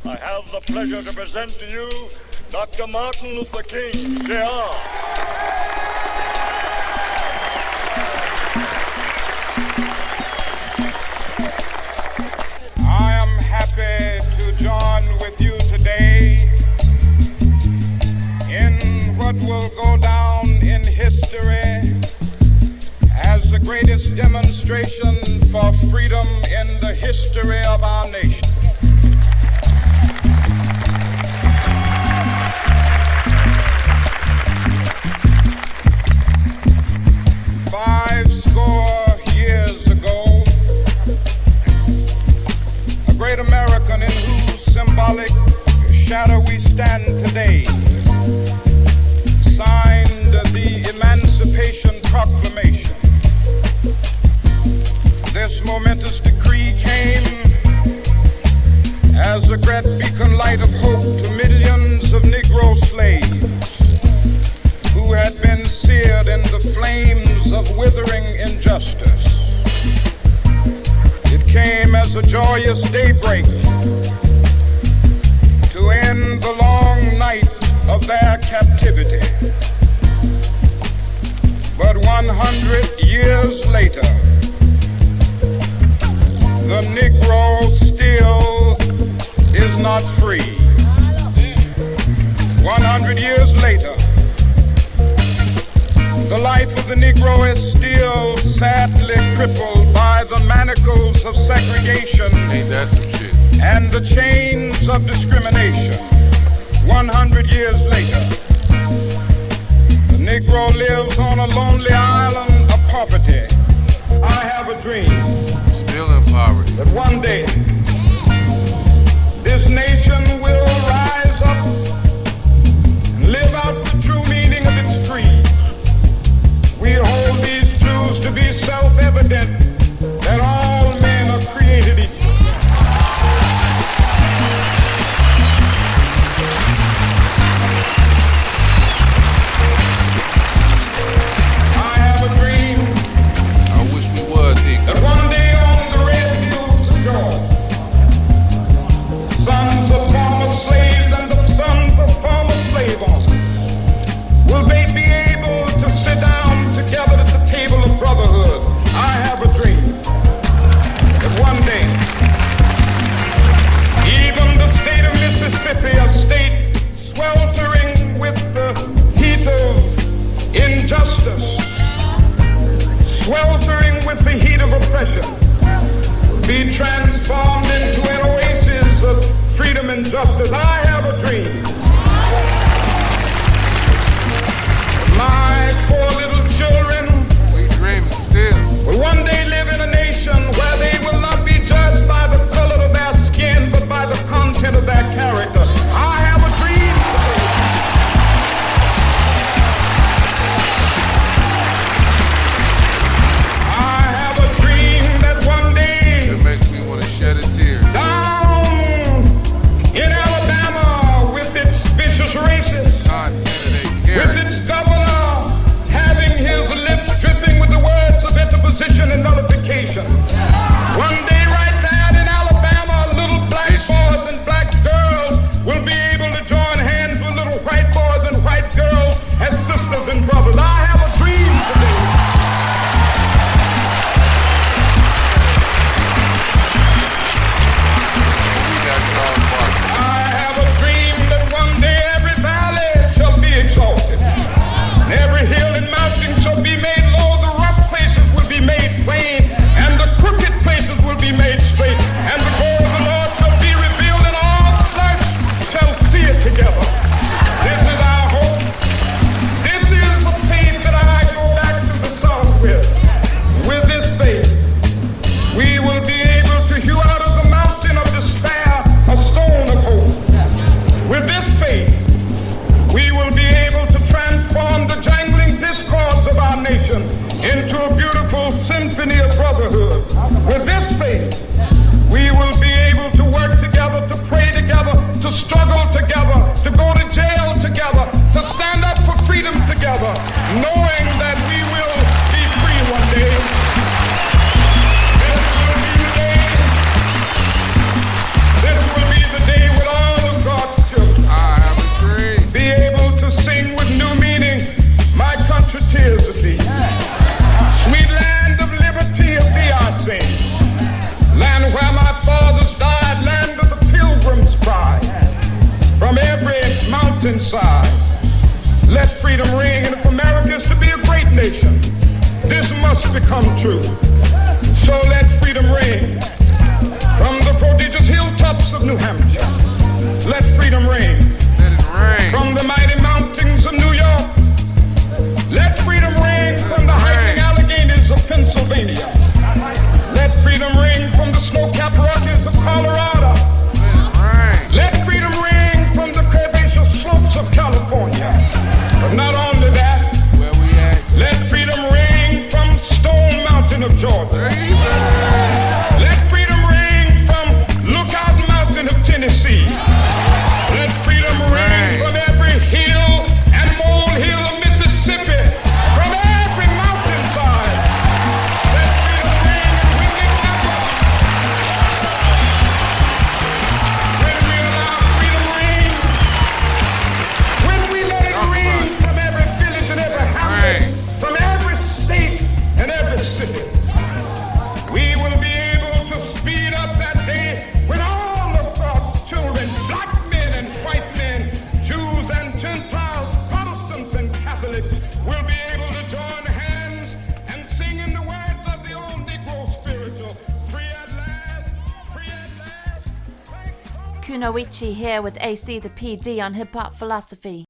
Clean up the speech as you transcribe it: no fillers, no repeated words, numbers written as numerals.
I have the pleasure to present to you Dr. Martin Luther King, Jr. I am happy to join with you today in what will go down in history as the greatest demonstration for freedom in the history of our nation. Years ago, a great American in whose symbolic shadow we stand today signed the Emancipation Proclamation. This momentous decree came as a great beacon light of hope to millions of Negro slaves who had been seared in the flames of withering injustice. It came as a joyous daybreak to end the long night of their captivity. But 100 years later, the Negro still is not free. 100 years later, the life of the Negro is still sadly crippled by the manacles of segregation. Ain't that some shit? And the chains of discrimination. 100 years later, the Negro lives on a lonely island of poverty. I have a dream. Still in poverty. That one day, this nation will rise up and live out the true meaning of its creed. We hold these truths to be self-evident, that all men are created equal. I have a dream. I wish we was equal. That one day on the red fields of Georgia, sons of former slaves and the sons of former slave owners will they be able to sit down together at the table of brotherhood. I have a dream that one day, even the state of Mississippi, a state sweltering with the heat of injustice, sweltering with the heat of oppression, will be transformed into an oasis of freedom and justice. I have a dream. My poor little children We dreaming still. will one day live in a nation where they will not be judged by the color of their skin, but by the content of their character. I have a dream today. I have a dream that one day It makes me want to shed a tear. down in Alabama with its vicious racists, Content they with carry. its governor having his lips dripping with the words of interposition and nullification. One day right there in Alabama, little black boys and black girls Let freedom ring Let it rain. from the mighty mountains of New York. Let freedom ring from the hiking Alleghenies of Pennsylvania. Let freedom ring from the snow-capped Rockies of Colorado. Let it rain. Let freedom ring from the curvaceous slopes of California. But not only that, Where we at? let freedom ring from Stone Mountain of Georgia. Let freedom ring from Lookout Mountain of Tennessee. Let freedom ring from every hill and molehill of Mississippi, from every mountainside. Let freedom ring in Whitney Capital. When we allow freedom ring, when we let it ring from every village and every hamlet, from every state and every city, we will be able to speed up that day when all of God's children, black men and white men, Jews and Gentiles, Protestants and Catholics, will be able to join hands and sing in the words of the old Negro spiritual, free at last, free at last. Thank God. Kunoichi here with AC the PD on Hip Hop Philosophy.